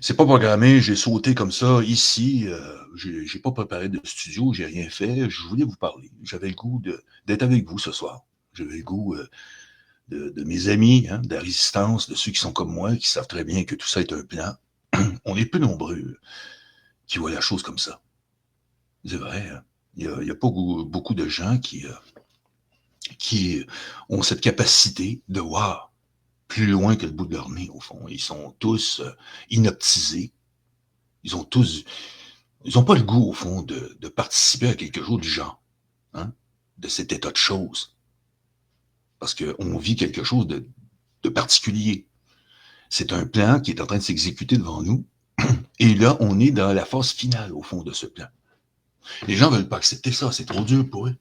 C'est pas programmé, j'ai sauté comme ça ici. J'ai pas préparé de studio, j'ai rien fait. Je voulais vous parler. J'avais le goût d'être avec vous ce soir. J'avais le goût de mes amis, hein, de la résistance, de ceux qui sont comme moi, qui savent très bien que tout ça est un plan. On est peu nombreux qui voient la chose comme ça. C'est vrai. Hein. Il y a pas beaucoup de gens qui ont cette capacité de voir plus loin que le bout de leur nez, au fond. Ils sont tous inoptisés. Ils ont tous Ils n'ont pas le goût, au fond, de participer à quelque chose du genre, hein, de cet état de choses. Parce qu'on vit quelque chose de particulier. C'est un plan qui est en train de s'exécuter devant nous. Et là, on est dans la phase finale, au fond, de ce plan. Les gens ne veulent pas accepter ça, c'est trop dur pour eux.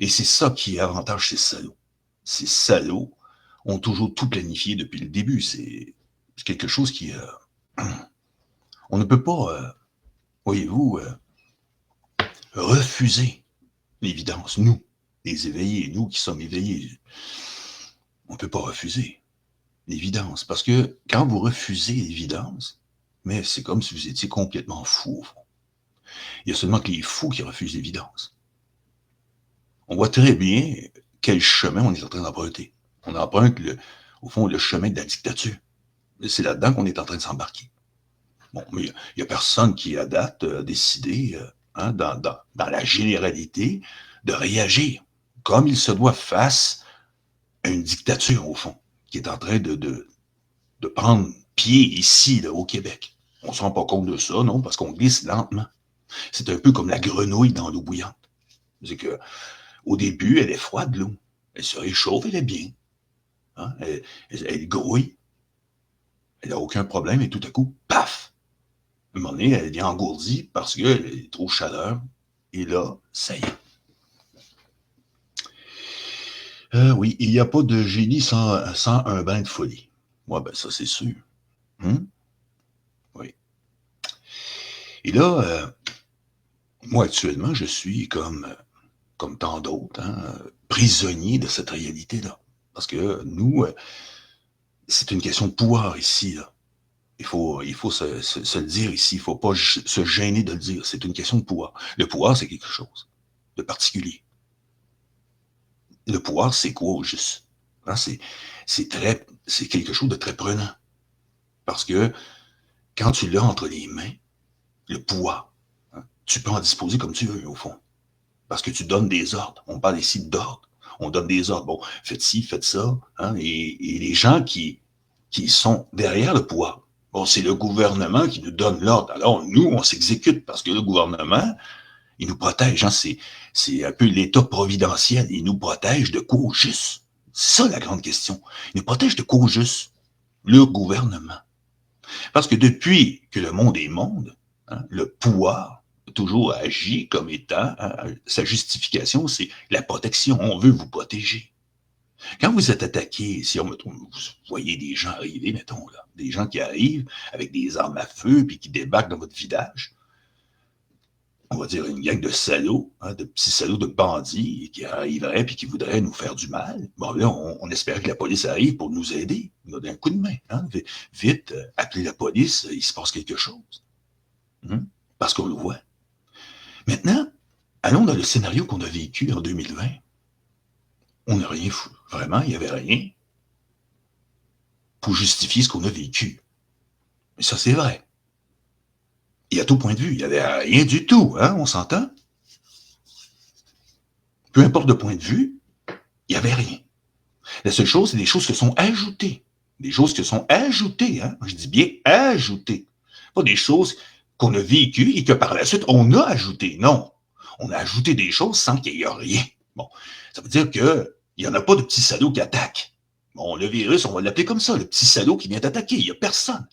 Et c'est ça qui est avantage ces salauds. Ces salauds ont toujours tout planifié depuis le début. C'est quelque chose qui... on ne peut pas, voyez-vous, refuser l'évidence. Nous, les éveillés, nous qui sommes éveillés, on ne peut pas refuser l'évidence. Parce que quand vous refusez l'évidence, mais c'est comme si vous étiez complètement fou, au fond. Il y a seulement que les fous qui refusent l'évidence. On voit très bien quel chemin on est en train d'emprunter. On emprunte, au fond, le chemin de la dictature. C'est là-dedans qu'on est en train de s'embarquer. Bon, mais il n'y a personne qui, à date, a décidé, hein, dans la généralité, de réagir comme il se doit face à une dictature, au fond, qui est en train de prendre pied ici, là, au Québec. On ne se rend pas compte de ça, non, parce qu'on glisse lentement. C'est un peu comme la grenouille dans l'eau bouillante. C'est que, au début, elle est froide, l'eau. Elle se réchauffe, elle est bien. Hein? Elle grouille. Elle n'a aucun problème, et tout à coup, paf! À un moment donné, elle est engourdie parce qu'elle est trop chaleur. Et là, ça y est. Oui, il n'y a pas de génie sans un bain de folie. Ouais, ben ça, c'est sûr. Hum? Oui. Et là, moi, actuellement, je suis comme tant d'autres, hein, prisonnier de cette réalité-là. Parce que nous, c'est une question de pouvoir ici, là. Il faut se le dire ici. Il ne faut pas se gêner de le dire. C'est une question de pouvoir. Le pouvoir, c'est quelque chose de particulier. Le pouvoir, c'est quoi au juste? Hein, c'est quelque chose de très prenant. Parce que quand tu l'as entre les mains, le pouvoir, hein, tu peux en disposer comme tu veux, au fond. Parce que tu donnes des ordres. On parle ici d'ordre. On donne des ordres. Bon, faites ci, faites ça. Hein, et les gens qui sont derrière le pouvoir, bon, c'est le gouvernement qui nous donne l'ordre. Alors, nous, on s'exécute parce que le gouvernement, il nous protège. Hein, c'est un peu l'État providentiel. Il nous protège de quoi au juste? C'est ça la grande question. Il nous protège de quoi au juste? Le gouvernement. Parce que depuis que le monde est monde, hein, le pouvoir a toujours agi comme étant, hein, sa justification, c'est la protection. On veut vous protéger. Quand vous êtes attaqué, si vous voyez des gens arriver, mettons, là, des gens qui arrivent avec des armes à feu puis qui débarquent dans votre village, on va dire une gang de salauds, hein, de petits salauds de bandits qui arriveraient puis qui voudraient nous faire du mal. Bon, là, on espérait que la police arrive pour nous aider, nous donner un coup de main. Hein. Vite, appelez la police, il se passe quelque chose. Hein, parce qu'on le voit. Maintenant, allons dans le scénario qu'on a vécu en 2020. On n'a rien fou. Vraiment, il n'y avait rien pour justifier ce qu'on a vécu. Mais ça, c'est vrai. Et à tout point de vue, il n'y avait rien du tout, hein, on s'entend? Peu importe le point de vue, il n'y avait rien. La seule chose, c'est des choses qui sont ajoutées. Des choses qui sont ajoutées, hein? Je dis bien ajoutées. Pas des choses qu'on a vécues et que par la suite, on a ajouté. Non. On a ajouté des choses sans qu'il y ait rien. Bon. Ça veut dire que il n'y en a pas de petit salaud qui attaque. Bon, le virus, on va l'appeler comme ça, le petit salaud qui vient attaquer. Il n'y a personne.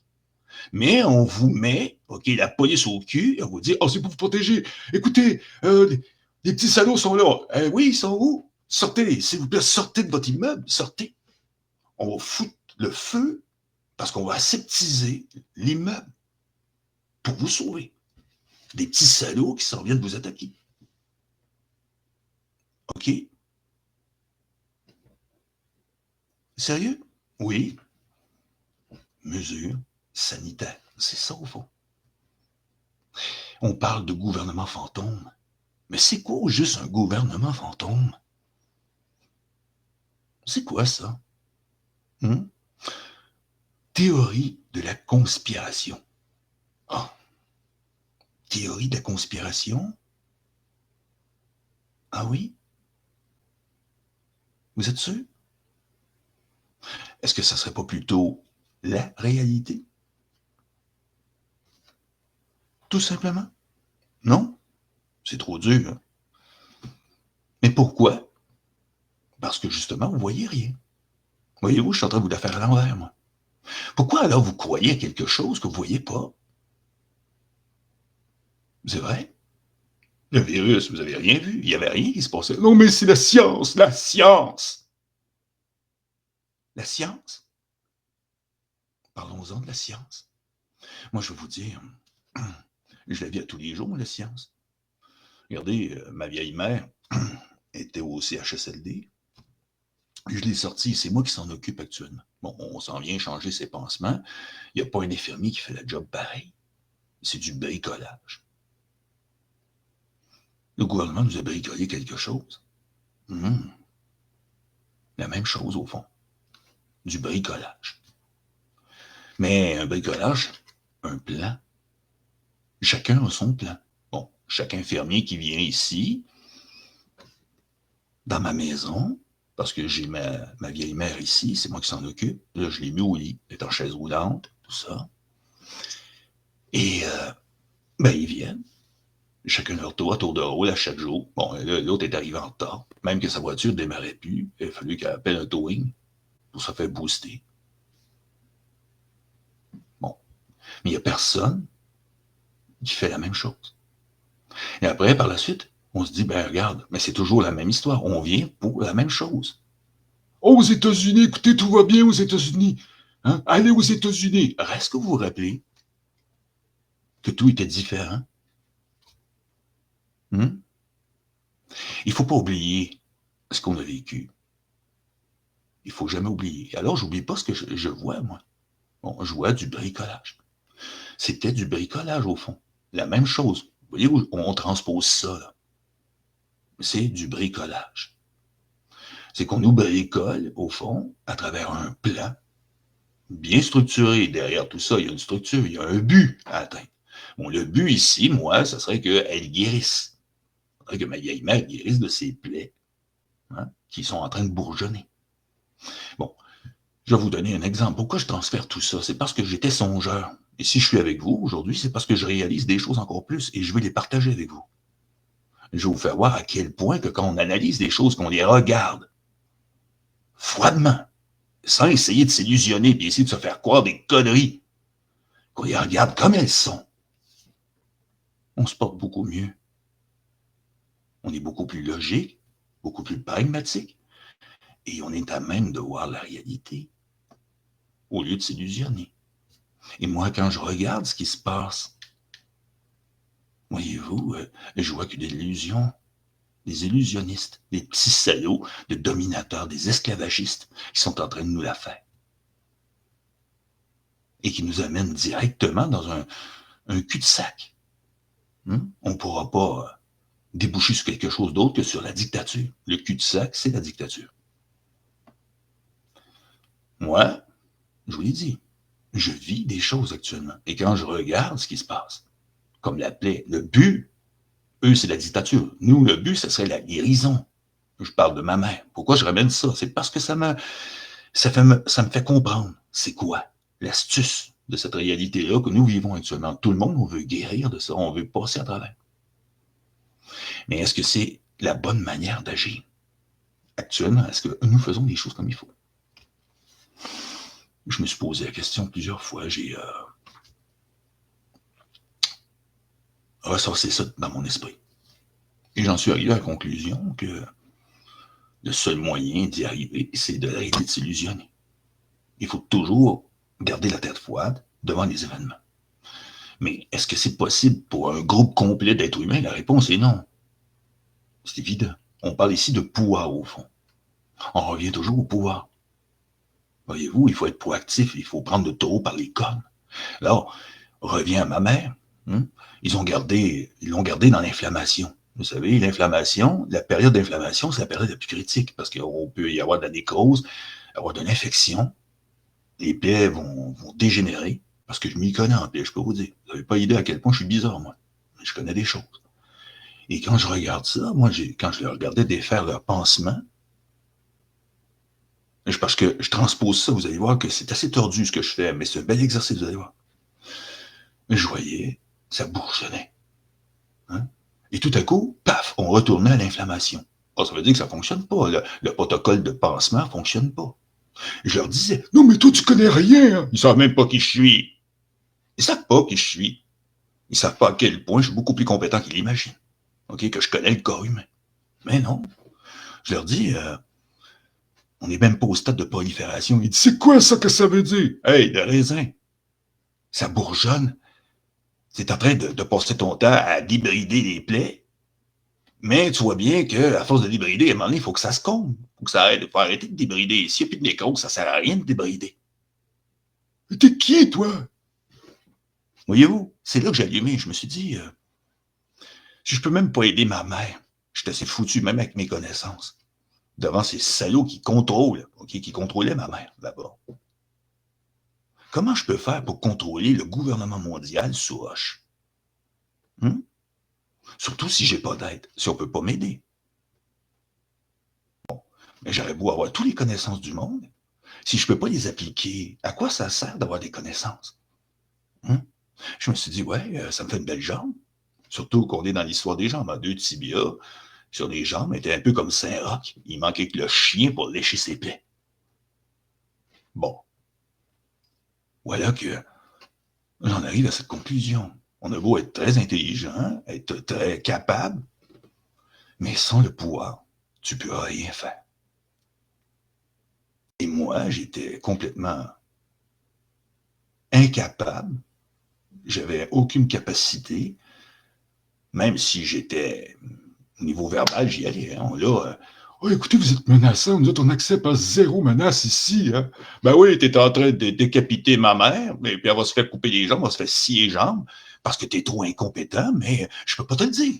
Mais on vous met, OK, la police au cul, et on vous dit, oh, c'est pour vous protéger. Écoutez, les petits salauds sont là. Oui, ils sont où? Sortez, s'il vous plaît, sortez de votre immeuble, sortez. On va foutre le feu parce qu'on va aseptiser l'immeuble pour vous sauver. Des petits salauds qui s'en viennent vous attaquer. OK? Sérieux? Oui. mesures sanitaires. C'est ça, au fond. On parle de gouvernement fantôme. Mais c'est quoi juste un gouvernement fantôme? C'est quoi ça? Hmm? Théorie de la conspiration. Ah, théorie de la conspiration? Ah oui? Vous êtes sûr? Est-ce que ça serait pas plutôt la réalité? Tout simplement? Non? C'est trop dur. Hein? Mais pourquoi? Parce que justement, vous voyez rien. Voyez-vous, je suis en train de vous la faire à l'envers, moi. Pourquoi alors vous croyez à quelque chose que vous ne voyez pas? C'est vrai? Le virus, vous n'avez rien vu. Il n'y avait rien qui se passait. Non, mais c'est la science, la science! La science? Parlons-en de la science. Moi, je vais vous dire, je la vis à tous les jours, la science. Regardez, ma vieille mère était au CHSLD. Je l'ai sortie, c'est moi qui s'en occupe actuellement. Bon, on s'en vient changer ses pansements. Il n'y a pas un infirmier qui fait le job pareil. C'est du bricolage. Le gouvernement nous a bricolé quelque chose. La même chose, au fond. Du bricolage. Mais un bricolage, un plan. Chacun a son plan. Bon, chaque infirmier qui vient ici, dans ma maison, parce que j'ai ma vieille mère ici, c'est moi qui s'en occupe. Là, je l'ai mis au lit, elle est en chaise roulante, tout ça. Et, ils viennent. Chacun leur tour, à tour de rôle à chaque jour. Bon, là, l'autre est arrivé en retard. Même que sa voiture ne démarrait plus, il a fallu qu'elle appelle un towing pour se faire booster. Bon. Mais il n'y a personne qui fait la même chose. Et après, par la suite, on se dit, ben regarde, mais c'est toujours la même histoire. On vient pour la même chose. Oh, aux États-Unis, écoutez, tout va bien aux États-Unis. Hein? Allez aux États-Unis. Est-ce que vous vous rappelez que tout était différent? Il ne faut pas oublier ce qu'on a vécu. Il ne faut jamais oublier. Alors, j'oublie pas ce que je vois, moi. Bon, je vois du bricolage. C'était du bricolage, au fond. La même chose. Vous voyez où on transpose ça, là? C'est du bricolage. C'est qu'on nous bricole, au fond, à travers un plan bien structuré. Derrière tout ça, il y a une structure, il y a un but à atteindre. Bon, le but ici, moi, ce serait qu'elle guérisse. Il faudrait que ma vieille mère guérisse de ses plaies, hein, qui sont en train de bourgeonner. Bon, je vais vous donner un exemple. Pourquoi je transfère tout ça? C'est parce que j'étais songeur. Et si je suis avec vous aujourd'hui, c'est parce que je réalise des choses encore plus et je veux les partager avec vous. Je vais vous faire voir à quel point que quand on analyse des choses, qu'on les regarde froidement, sans essayer de s'illusionner et essayer de se faire croire des conneries, qu'on les regarde comme elles sont, on se porte beaucoup mieux. On est beaucoup plus logique, beaucoup plus pragmatique, et on est à même de voir la réalité, au lieu de s'illusionner. Et moi, quand je regarde ce qui se passe, voyez-vous, je vois que des illusions, des illusionnistes, des petits salauds de dominateurs, des esclavagistes qui sont en train de nous la faire. Et qui nous amènent directement dans un cul-de-sac. On ne pourra pas déboucher sur quelque chose d'autre que sur la dictature. Le cul-de-sac, c'est la dictature. Moi, je vous l'ai dit, je vis des choses actuellement. Et quand je regarde ce qui se passe, comme l'appelait le but, eux, c'est la dictature. Nous, le but, ce serait la guérison. Je parle de ma mère. Pourquoi je ramène ça? C'est parce que ça me fait comprendre c'est quoi l'astuce de cette réalité-là que nous vivons actuellement. Tout le monde, on veut guérir de ça, on veut passer à travers. Mais est-ce que c'est la bonne manière d'agir? Actuellement, est-ce que nous faisons des choses comme il faut? Je me suis posé la question plusieurs fois. J'ai ressorti ça dans mon esprit. Et j'en suis arrivé à la conclusion que le seul moyen d'y arriver, c'est d'arrêter de s'illusionner. Il faut toujours garder la tête froide devant les événements. Mais est-ce que c'est possible pour un groupe complet d'êtres humains? La réponse est non. C'est évident. On parle ici de pouvoir, au fond. On revient toujours au pouvoir. Voyez-vous, il faut être proactif, il faut prendre le taureau par les cornes. Alors, revient à ma mère. Hein? Ils l'ont gardé dans l'inflammation. Vous savez, l'inflammation, la période d'inflammation, c'est la période la plus critique parce qu'on peut y avoir de la nécrose, avoir de l'infection, les plaies vont dégénérer, parce que je m'y connais en plaies, je peux vous dire. Vous n'avez pas idée à quel point je suis bizarre, moi. Je connais des choses. Et quand je regarde ça, moi, quand je les regardais défaire leur pansement, parce que je transpose ça, vous allez voir que c'est assez tordu ce que je fais, mais c'est un bel exercice, vous allez voir. Mais je voyais, ça bourgeonnait. Hein? Et tout à coup, paf, on retournait à l'inflammation. Oh, ça veut dire que ça fonctionne pas. Le protocole de pansement fonctionne pas. Je leur disais, non mais toi tu connais rien. Hein? Ils savent même pas qui je suis. Ils savent pas qui je suis. Ils savent pas à quel point je suis beaucoup plus compétent qu'ils l'imaginent. OK, que je connais le corps humain. Mais non. Je leur dis, on n'est même pas au stade de prolifération. Ils disent, c'est quoi ça que ça veut dire? Hey, de raisin. Ça bourgeonne. C'est en train de passer ton temps à débrider les plaies. Mais tu vois bien qu'à force de débrider, à un moment donné, il faut que ça se comble. Il faut que ça arrête. Il faut arrêter de débrider. S'il n'y a plus de nécrose, ça sert à rien de débrider. Mais t'es qui, toi? Voyez-vous, c'est là que j'ai allumé. Je me suis dit, si je peux même pas aider ma mère, je suis assez foutu, même avec mes connaissances, devant ces salauds qui contrôlent, okay, qui contrôlaient ma mère là-bas. Comment je peux faire pour contrôler le gouvernement mondial sous roche? Surtout si j'ai pas d'aide, si on peut pas m'aider. Bon, mais j'aurais beau avoir toutes les connaissances du monde, si je peux pas les appliquer, à quoi ça sert d'avoir des connaissances? Je me suis dit, ouais, ça me fait une belle jambe. Surtout qu'on est dans l'histoire des jambes, deux tibias sur les jambes, étaient un peu comme Saint-Roch. Il manquait que le chien pour lécher ses plaies. Bon. Voilà que j'en arrive à cette conclusion. On a beau être très intelligent, être très capable, mais sans le pouvoir, tu peux rien faire. Et moi, j'étais complètement incapable. J'avais aucune capacité, même si j'étais, au niveau verbal, j'y allais. Hein. Là, oh, écoutez, vous êtes menaçant, nous autres, on n'accepte pas zéro menace ici. Hein. Ben oui, t'es en train de décapiter ma mère, et puis elle va se faire couper les jambes, elle va se faire scier les jambes, parce que t'es trop incompétent, mais je peux pas te le dire.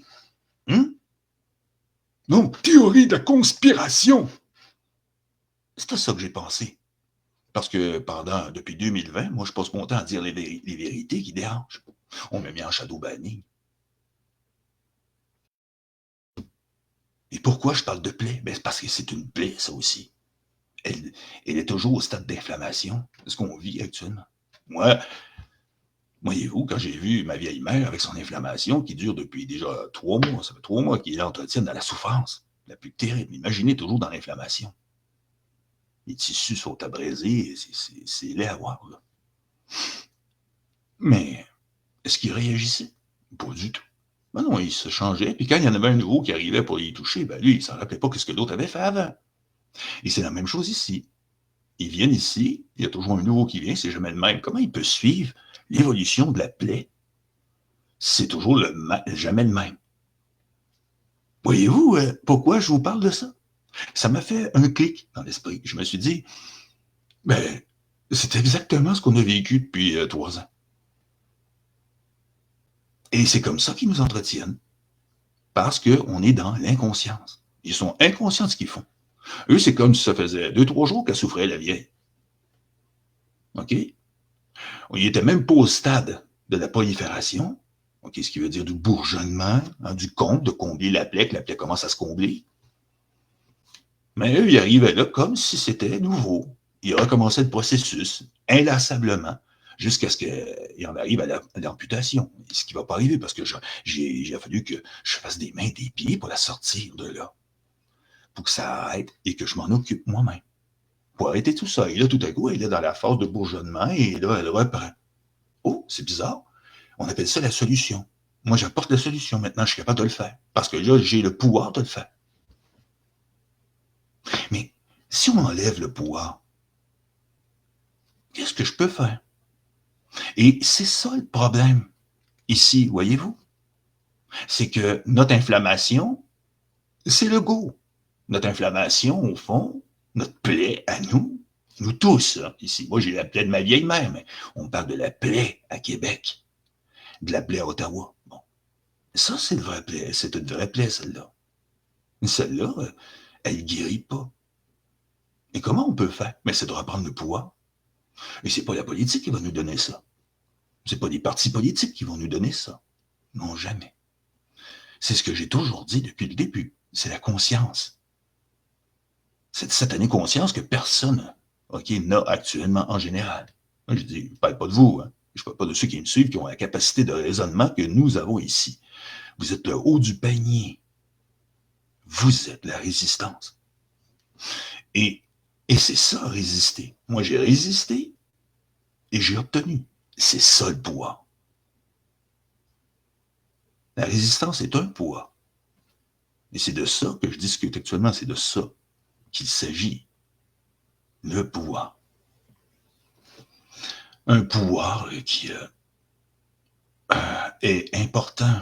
Non, théorie de conspiration. C'est à ça que j'ai pensé. Parce que depuis 2020, moi, je passe mon temps à dire les vérités qui dérangent. On m'a mis en shadow banning. Et pourquoi je parle de plaie? Ben, c'est parce que c'est une plaie, ça aussi. Elle est toujours au stade d'inflammation. C'est ce qu'on vit actuellement. Moi, voyez-vous, quand j'ai vu ma vieille mère avec son inflammation qui dure depuis déjà 3 mois, ça fait 3 mois qu'il l'entretiennent dans la souffrance la plus terrible. Imaginez toujours dans l'inflammation. Les tissus sont abrasés, c'est laid à voir. Là. Mais est-ce qu'il réagissait? Pas du tout. Ben non, il se changeait, puis quand il y en avait un nouveau qui arrivait pour y toucher, ben lui, il ne s'en rappelait pas ce que l'autre avait fait avant. Et c'est la même chose ici. Ils viennent ici, il y a toujours un nouveau qui vient, c'est jamais le même. Comment il peut suivre l'évolution de la plaie? C'est toujours jamais le même. Voyez-vous pourquoi je vous parle de ça? Ça m'a fait un clic dans l'esprit. Je me suis dit, ben, c'est exactement ce qu'on a vécu depuis 3 ans. Et c'est comme ça qu'ils nous entretiennent. Parce qu'on est dans l'inconscience. Ils sont inconscients de ce qu'ils font. Eux, c'est comme si ça faisait 2-3 jours qu'elle souffrait, la vieille. OK? On n'y était même pas au stade de la prolifération, OK, ce qui veut dire du bourgeonnement, hein, du comble, de combler la plaie, que la plaie commence à se combler. Mais eux, ils arrivaient là comme si c'était nouveau. Ils recommençaient le processus inlassablement jusqu'à ce qu'il en arrive à l'amputation. Ce qui ne va pas arriver parce que j'ai fallu que je fasse des mains et des pieds pour la sortir de là. Pour que ça arrête et que je m'en occupe moi-même. Pour arrêter tout ça. Et là, tout à coup, elle est dans la phase de bourgeonnement et là, elle reprend. Oh, c'est bizarre. On appelle ça la solution. Moi, j'apporte la solution. Maintenant, je suis capable de le faire. Parce que là, j'ai le pouvoir de le faire. Mais si on enlève le pouvoir, qu'est-ce que je peux faire? Et c'est ça le problème ici, voyez-vous? C'est que notre inflammation, c'est le go. Notre inflammation, au fond, notre plaie à nous, Nous tous, hein, ici. Moi, j'ai la plaie de ma vieille mère, mais on parle de la plaie à Québec, de la plaie à Ottawa. Bon, ça, c'est une vraie plaie. C'est une vraie plaie, celle-là. Mais celle-là, elle ne guérit pas. Et comment on peut faire? Mais c'est de reprendre le pouvoir. Et c'est pas la politique qui va nous donner ça. C'est pas des partis politiques qui vont nous donner ça. Non, jamais. C'est ce que j'ai toujours dit depuis le début. C'est la conscience. Cette satanée conscience que personne, OK, n'a actuellement en général. Moi, je dis, je parle pas de vous, hein. Je parle pas de ceux qui me suivent, qui ont la capacité de raisonnement que nous avons ici. Vous êtes le haut du panier. Vous êtes la résistance. Et c'est ça, résister. Moi, j'ai résisté et j'ai obtenu. C'est ça le pouvoir. La résistance est un pouvoir. Et c'est de ça que je discute actuellement, c'est de ça qu'il s'agit. Le pouvoir. Un pouvoir qui est important.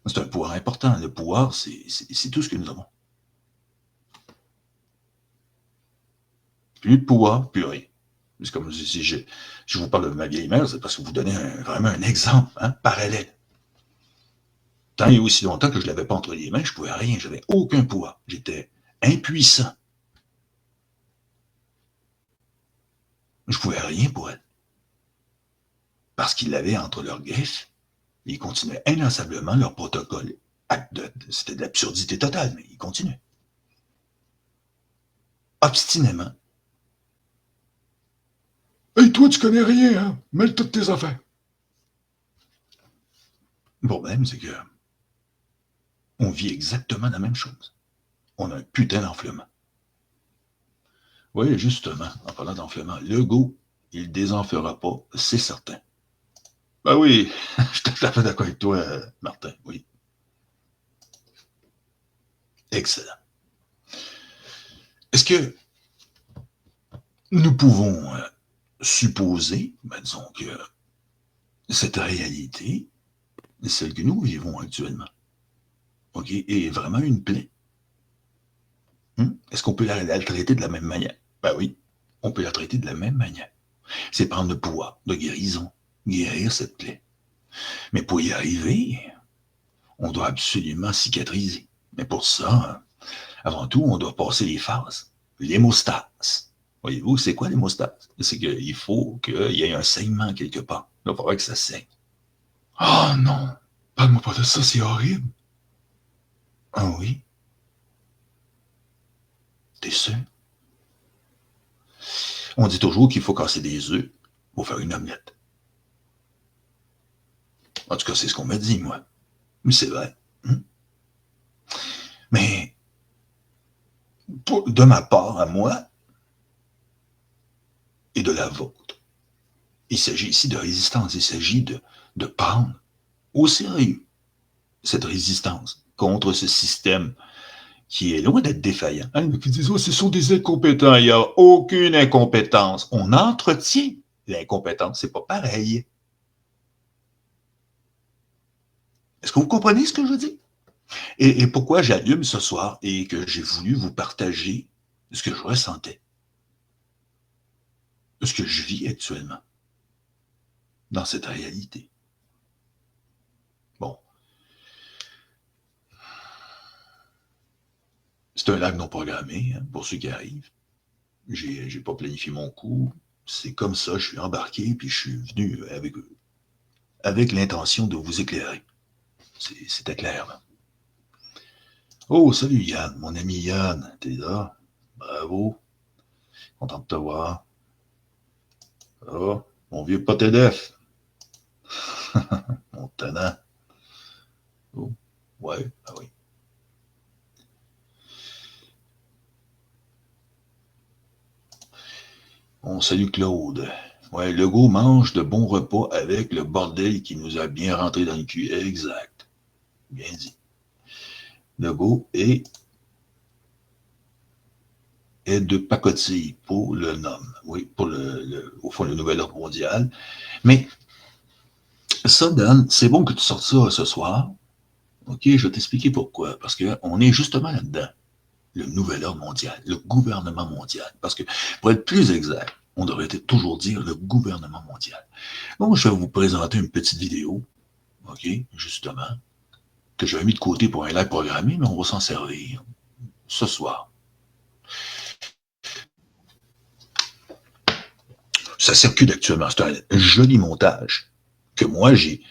C'est un pouvoir important. Le pouvoir, c'est tout ce que nous avons. Plus de pouvoir, plus rien. C'est comme si je vous parle de ma vieille mère, c'est parce que vous donnez vraiment un exemple parallèle. Tant et aussi longtemps que je ne l'avais pas entre les mains, je ne pouvais rien, je n'avais aucun pouvoir. J'étais impuissant. Je ne pouvais rien pour elle. Parce qu'ils l'avaient entre leurs griffes, ils continuaient inlassablement leur protocole. C'était de l'absurdité totale, mais ils continuaient. Obstinément. Hey, toi, tu connais rien, hein? Mêle toutes tes affaires. Le problème, c'est que on vit exactement la même chose. On a un putain d'enflement. Oui, justement, en parlant d'enflement, Legault, il ne désenflera pas, c'est certain. Ben oui, je suis tout à fait d'accord avec toi, Martin, oui. Excellent. Est-ce que nous pouvons supposer, disons que cette réalité, celle que nous vivons actuellement, OK, est vraiment une plaie? Est-ce qu'on peut la traiter de la même manière? Ben oui, on peut la traiter de la même manière. C'est prendre le pouvoir de guérison, guérir cette plaie. Mais pour y arriver, on doit absolument cicatriser. Mais pour ça, avant tout, on doit passer les phases. L'hémostase. Voyez-vous, c'est quoi l'hémostase? C'est qu'il faut qu'il y ait un saignement quelque part. Il va falloir que ça saigne. Oh non! Parle-moi pas de ça, c'est horrible. Ah oui? T'es sûr? On dit toujours qu'il faut casser des œufs pour faire une omelette. En tout cas, c'est ce qu'on m'a dit, moi. Mais c'est vrai. Mais de ma part à moi et de la vôtre, il s'agit ici de résistance. Il s'agit de prendre au sérieux cette résistance contre ce système qui est loin d'être défaillant. Qui disent, oh, ce sont des incompétents. Il n'y a aucune incompétence. On entretient l'incompétence. C'est pas pareil. Est-ce que vous comprenez ce que je dis? Et pourquoi j'allume ce soir et que j'ai voulu vous partager ce que je ressentais, ce que je vis actuellement dans cette réalité. Bon. C'est un live non programmé, hein, pour ceux qui arrivent. J'ai pas planifié mon coup. C'est comme ça, je suis embarqué, puis je suis venu avec l'intention de vous éclairer. C'était clair, là. Oh, salut Yann, mon ami Yann, t'es là? Bravo. Content de te voir. Oh, mon vieux pote d'EF. Mon tannant. Oh, ouais, ah oui. On salue Claude. Ouais, Legault mange de bons repas avec le bordel qui nous a bien rentré dans le cul. Exact. Bien dit. Legault est de pacotille pour le nom. Oui, pour au fond, le nouvel ordre mondial. Mais ça, Dan, c'est bon que tu sortes ça ce soir. OK, je vais t'expliquer pourquoi. Parce qu'on est justement là-dedans. le nouvel ordre mondial, le gouvernement mondial. Parce que, pour être plus exact, on devrait toujours dire le gouvernement mondial. Donc, je vais vous présenter une petite vidéo, OK, justement, que j'avais mis de côté pour un live programmé, mais on va s'en servir ce soir. Ça circule actuellement. C'est un joli montage que moi, j'ai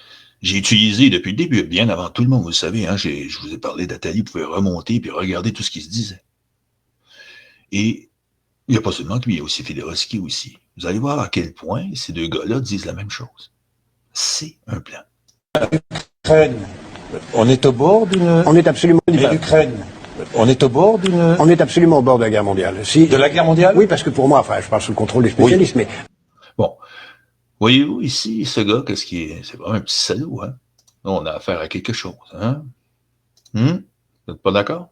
utilisé depuis le début, bien avant tout le monde, vous le savez. Hein, je vous ai parlé d'Atali, vous pouvez remonter et regarder tout ce qui se disait. Et il n'y a pas seulement lui, il y a aussi Fedorovski aussi. Vous allez voir à quel point ces deux gars-là disent la même chose. C'est un plan. L'Ukraine, on est au bord d'une... On est absolument... L'Ukraine, on est au bord d'une... On est absolument au bord de la guerre mondiale. Si... De la guerre mondiale? Oui, parce que pour moi, enfin, je parle sous le contrôle des spécialistes, mais... Bon, voyez-vous ici, ce gars, qu'est-ce qui est... C'est vraiment un petit salaud, hein? On a affaire à quelque chose, hein? Vous n'êtes pas d'accord?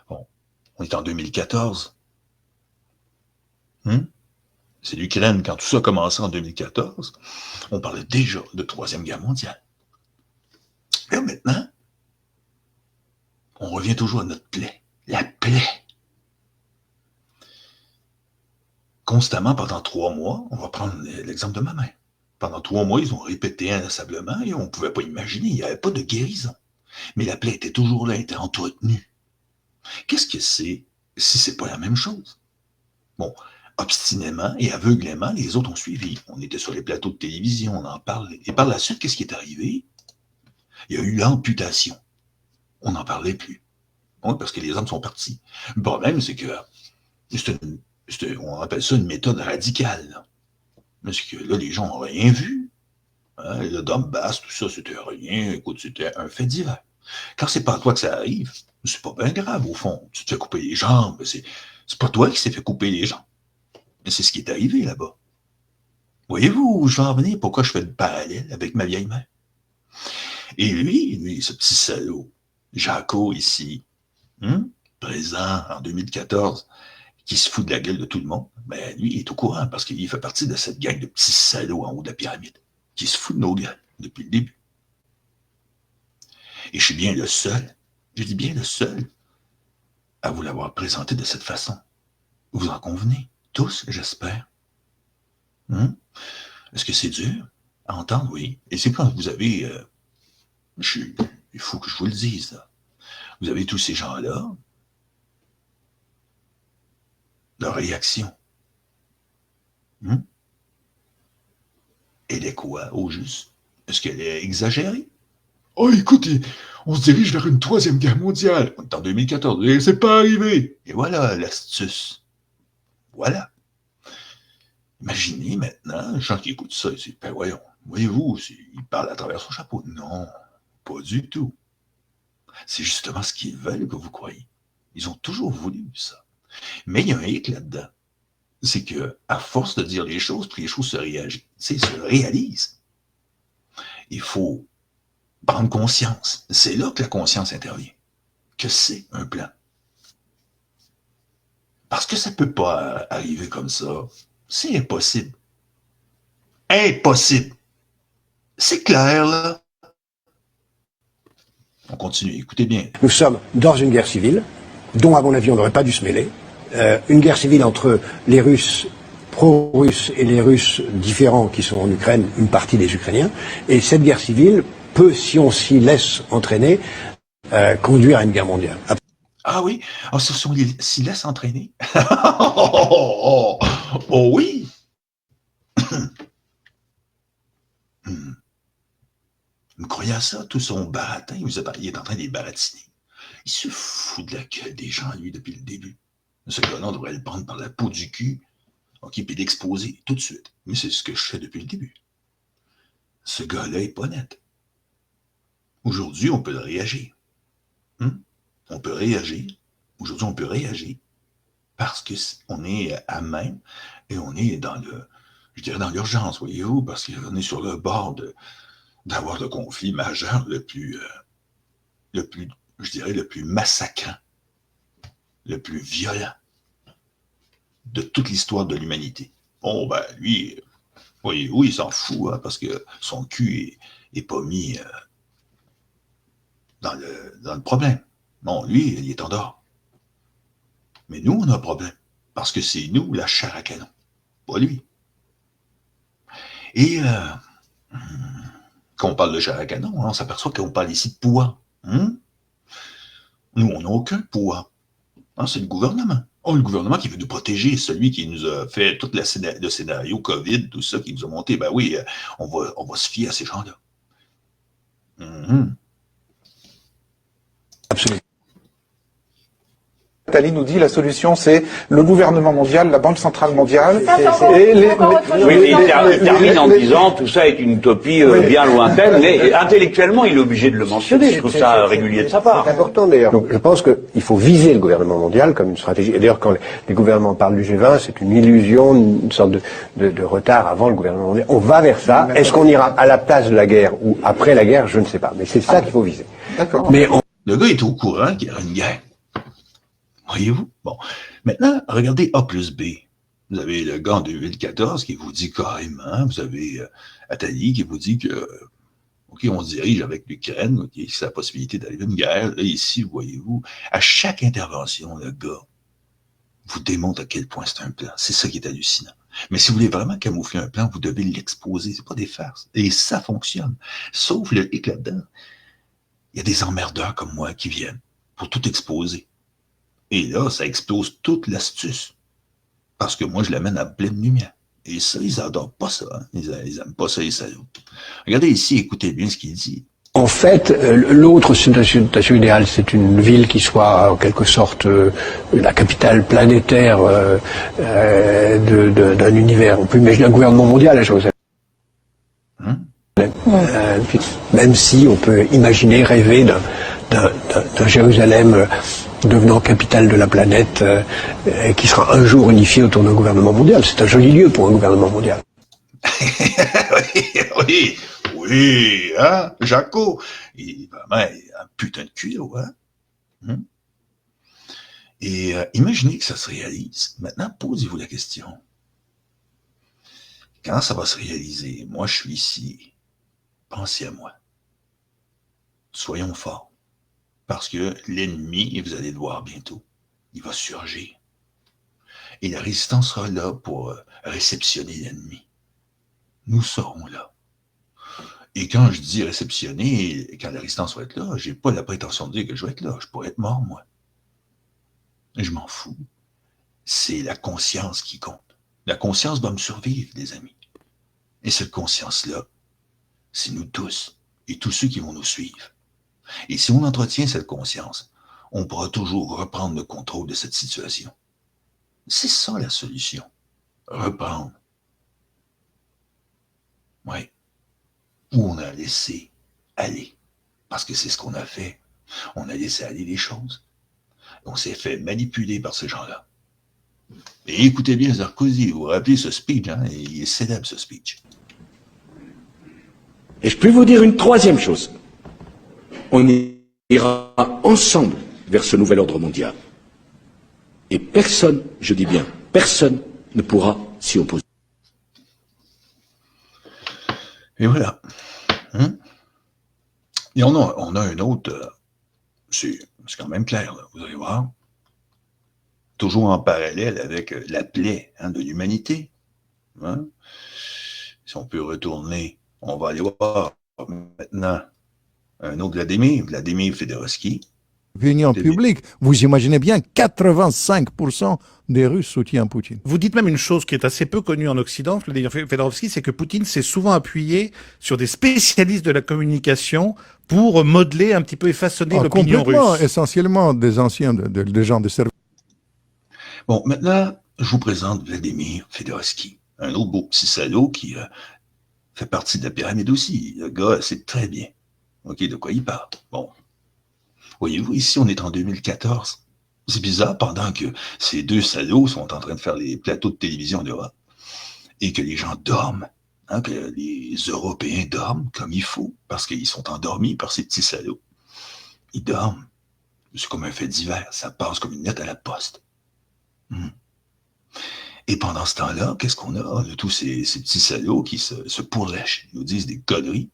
Bon, on est en 2014. C'est l'Ukraine, quand tout ça a commencé en 2014, on parlait déjà de Troisième Guerre mondiale. Et maintenant, on revient toujours à notre plaie. La plaie. Constamment, pendant 3 mois, on va prendre l'exemple de ma mère. Pendant 3 mois, ils ont répété inlassablement et on ne pouvait pas imaginer, il n'y avait pas de guérison. Mais la plaie était toujours là, elle était entretenue. Qu'est-ce que c'est si c'est pas la même chose? Bon, obstinément et aveuglément, les autres ont suivi. On était sur les plateaux de télévision, on en parlait. Et par la suite, qu'est-ce qui est arrivé? Il y a eu l'amputation. On n'en parlait plus. Oui, parce que les hommes sont partis. Le problème, c'est que on appelle ça une méthode radicale. Là. Parce que là, les gens n'ont rien vu. Hein, le Donbass, tout ça, c'était rien. Écoute, c'était un fait divers. Quand c'est pas à toi que ça arrive, c'est pas bien grave, au fond. Tu te fais couper les jambes. C'est pas toi qui s'est fait couper les jambes. Mais c'est ce qui est arrivé là-bas. Voyez-vous où je vais en venir? Pourquoi je fais le parallèle avec ma vieille mère? Et lui, ce petit salaud, Jaco ici, présent en 2014, qui se fout de la gueule de tout le monde, ben lui, il est au courant parce qu'il fait partie de cette gang de petits salauds en haut de la pyramide, qui se fout de nos gueules depuis le début. Et je suis bien le seul, je dis bien le seul, à vous l'avoir présenté de cette façon. Vous en convenez, tous, j'espère. Est-ce que c'est dur à entendre? Oui. Et c'est quand vous avez... il faut que je vous le dise, là. Vous avez tous ces gens-là, leur réaction. Elle est quoi, au juste? Est-ce qu'elle est exagérée? Oh, écoutez, on se dirige vers une troisième guerre mondiale. On est en 2014, et c'est pas arrivé. Et voilà l'astuce. Voilà. Imaginez maintenant, les gens qui écoutent ça, ils disent, ben voyons, voyez-vous, il parle à travers son chapeau. Non, pas du tout. C'est justement ce qu'ils veulent que vous croyez. Ils ont toujours voulu ça. Mais il y a un hic là-dedans. C'est que, à force de dire les choses, puis les choses se réalisent. Il faut prendre conscience. C'est là que la conscience intervient. Que c'est un plan. Parce que ça ne peut pas arriver comme ça. C'est impossible. Impossible. C'est clair, là. On continue. Écoutez bien. Nous sommes dans une guerre civile, dont, à mon avis, on n'aurait pas dû se mêler. Une guerre civile entre les Russes pro-russes et les Russes différents qui sont en Ukraine, une partie des Ukrainiens. Et cette guerre civile peut, si on s'y laisse entraîner, conduire à une guerre mondiale. Ah oui? Oh, si on s'y laisse entraîner? Oh oui! Vous croyez à ça? Tout son baratin, il est en train de les baratiner. Il se fout de la gueule des gens, lui, depuis le début. Ce gars-là, on devrait le prendre par la peau du cul, OK, puis l'exposer tout de suite. Mais c'est ce que je fais depuis le début. Ce gars-là est pas net. Aujourd'hui, on peut le réagir. On peut réagir. Aujourd'hui, on peut réagir parce qu'on est à même et on est dans dans l'urgence, voyez-vous, parce qu'on est sur le bord d'avoir le conflit majeur le plus, je dirais, le plus massacrant, le plus violent de toute l'histoire de l'humanité. Bon, ben, lui, voyez-vous, il s'en fout, hein, parce que son cul est pas mis dans le problème. Non, lui, il est en dehors. Mais nous, on a un problème. Parce que c'est nous, la chair à canon. Pas lui. Et quand on parle de chair à canon, on s'aperçoit qu'on parle ici de pouvoir. Nous, on n'a aucun pouvoir. C'est le gouvernement. Le gouvernement qui veut nous protéger, celui qui nous a fait tout le scénario COVID, tout ça, qui nous a monté. Ben oui, on va se fier à ces gens-là. Absolument. Attali nous dit la solution c'est le gouvernement mondial, la Banque centrale mondiale Oui, il termine en disant tout ça est une utopie bien lointaine, mais intellectuellement il est obligé de le mentionner. Je trouve ça régulier de sa part. C'est important d'ailleurs. Donc je pense qu'il faut viser le gouvernement mondial comme une stratégie. Et d'ailleurs quand les gouvernements parlent du G20, c'est une illusion, une sorte de retard avant le gouvernement mondial. On va vers ça. Est-ce qu'on ira à la place de la guerre ou après la guerre? Je ne sais pas. Mais c'est ça qu'il faut viser. D'accord. Mais le gars est au courant qu'il y aura une guerre. Voyez-vous? Bon. Maintenant, regardez A plus B. Vous avez le gars en 2014 qui vous dit carrément, vous avez Attali qui vous dit que, OK, on se dirige avec l'Ukraine, OK, c'est la possibilité d'aller vers une guerre. Là, ici, voyez-vous, à chaque intervention, le gars vous démontre à quel point c'est un plan. C'est ça qui est hallucinant. Mais si vous voulez vraiment camoufler un plan, vous devez l'exposer. C'est pas des farces. Et ça fonctionne. Sauf le hic là-dedans. Il y a des emmerdeurs comme moi qui viennent pour tout exposer. Et là, ça explose toute l'astuce. Parce que moi, je l'amène à pleine lumière. Et ça, ils adorent pas ça. Hein. Ils aiment pas ça, les salauds. Regardez ici, écoutez bien ce qu'il dit. en fait, l'autre situation idéale, c'est une ville qui soit en quelque sorte la capitale planétaire d'un univers. On peut imaginer un gouvernement mondial à Jérusalem. Même si on peut imaginer, rêver d'un Jérusalem devenant capitale de la planète qui sera un jour unifié autour d'un gouvernement mondial. C'est un joli lieu pour un gouvernement mondial. oui, hein, Jaco, il est vraiment un putain de culot, hein. Et imaginez que ça se réalise. Maintenant, posez-vous la question. Quand ça va se réaliser, moi je suis ici, pensez à moi. Soyons forts. Parce que l'ennemi, et vous allez le voir bientôt, il va surgir. Et la résistance sera là pour réceptionner l'ennemi. Nous serons là. Et quand je dis réceptionner, quand la résistance va être là, j'ai pas la prétention de dire que je vais être là. Je pourrais être mort, moi. Et je m'en fous. C'est la conscience qui compte. La conscience va me survivre, les amis. Et cette conscience-là, c'est nous tous et tous ceux qui vont nous suivre. Et si on entretient cette conscience, on pourra toujours reprendre le contrôle de cette situation. C'est ça la solution. Reprendre. Oui. Où on a laissé aller. Parce que c'est ce qu'on a fait. On a laissé aller les choses. On s'est fait manipuler par ces gens-là. Et écoutez bien Sarkozy, vous vous rappelez ce speech, hein? Il est célèbre ce speech. Et je peux vous dire une troisième chose. On ira ensemble vers ce nouvel ordre mondial. Et personne, je dis bien, personne ne pourra s'y opposer. Et voilà. Et on a un autre, c'est quand même clair, là, vous allez voir. Toujours en parallèle avec la plaie de l'humanité. Hein? Si on peut retourner, on va aller voir maintenant un autre Vladimir Fedorovski. Opinion publique, vous imaginez bien, 85% des Russes soutiennent Poutine. Vous dites même une chose qui est assez peu connue en Occident, Vladimir Fedorovski, c'est que Poutine s'est souvent appuyé sur des spécialistes de la communication pour modeler un petit peu et façonner l'opinion russe. Essentiellement des anciens, des gens de service. Bon, maintenant, je vous présente Vladimir Fedorovski, un autre beau petit salaud qui fait partie de la pyramide aussi. Le gars sait très bien de quoi il parle. Bon. Voyez-vous, ici, on est en 2014. C'est bizarre, pendant que ces deux salauds sont en train de faire les plateaux de télévision en Europe, et que les gens dorment, que les Européens dorment comme il faut, parce qu'ils sont endormis par ces petits salauds. Ils dorment. C'est comme un fait divers. Ça passe comme une lettre à la poste. Et pendant ce temps-là, qu'est-ce qu'on a? On a tous ces petits salauds qui se pourlèchent, ils nous disent des conneries.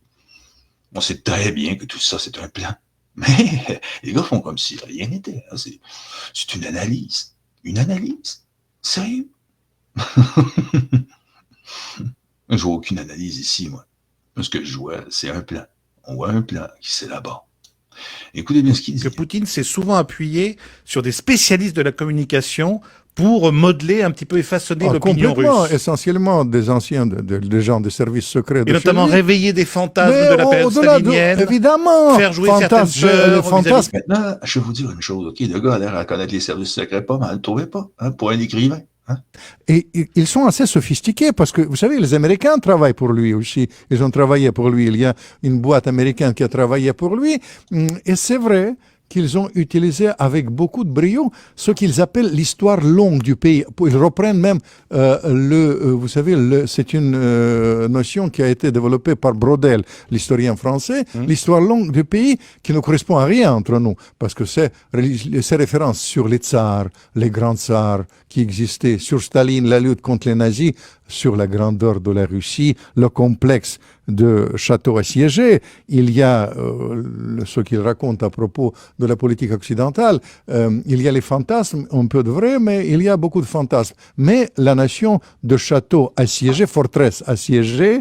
On sait très bien que tout ça, c'est un plan. Mais les gars font comme si rien n'était. C'est une analyse. Une analyse? Sérieux? Je vois aucune analyse ici, moi. Ce que je vois, c'est un plan. On voit un plan qui s'élabore. Écoutez bien ce qu'il dit. Que Poutine s'est souvent appuyé sur des spécialistes de la communication pour modeler un petit peu et façonner l'opinion complètement, russe. essentiellement des anciens, des gens des services secrets de Et notamment chez lui. réveiller des fantasmes Mais de la période stalinienne, évidemment, faire jouer certaines sœurs. fantasmes. Maintenant, je vais vous dire une chose, OK? Le gars a l'air à connaître les services secrets pas mal, ne trouvez pas? Hein, pour un écrivain. Hein? Et ils sont assez sophistiqués parce que, vous savez, les Américains travaillent pour lui aussi. Ils ont travaillé pour lui. Il y a une boîte américaine qui a travaillé pour lui. Et c'est vrai qu'ils ont utilisé avec beaucoup de brio ce qu'ils appellent l'histoire longue du pays. Ils reprennent même vous savez, c'est une notion qui a été développée par Brodel, l'historien français, l'histoire longue du pays qui ne correspond à rien entre nous, parce que c'est ces références sur les tsars, les grands tsars qui existaient, sur Staline, la lutte contre les nazis, sur la grandeur de la Russie, le complexe de châteaux assiégés. Il y a ce qu'il raconte à propos de la politique occidentale. Il y a les fantasmes, un peu de vrai, mais il y a beaucoup de fantasmes. Mais la nation de châteaux assiégés, forteresses assiégées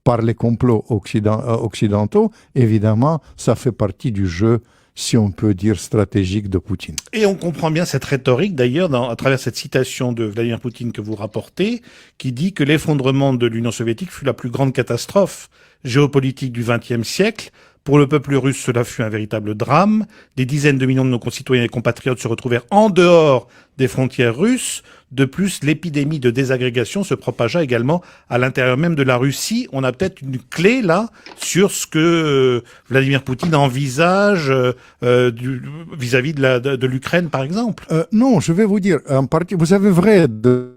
par les complots occidentaux, évidemment, ça fait partie du jeu, si on peut dire, stratégique de Poutine. Et on comprend bien cette rhétorique, d'ailleurs, à travers cette citation de Vladimir Poutine que vous rapportez, qui dit que l'effondrement de l'Union soviétique fut la plus grande catastrophe géopolitique du XXe siècle. Pour le peuple russe, cela fut un véritable drame. Des dizaines de millions de nos concitoyens et compatriotes se retrouvèrent en dehors des frontières russes. De plus, l'épidémie de désagrégation se propagea également à l'intérieur même de la Russie. On a peut-être une clé là sur ce que Vladimir Poutine envisage vis-à-vis de l'Ukraine, par exemple. Non, je vais vous dire, en partie, vous avez vrai de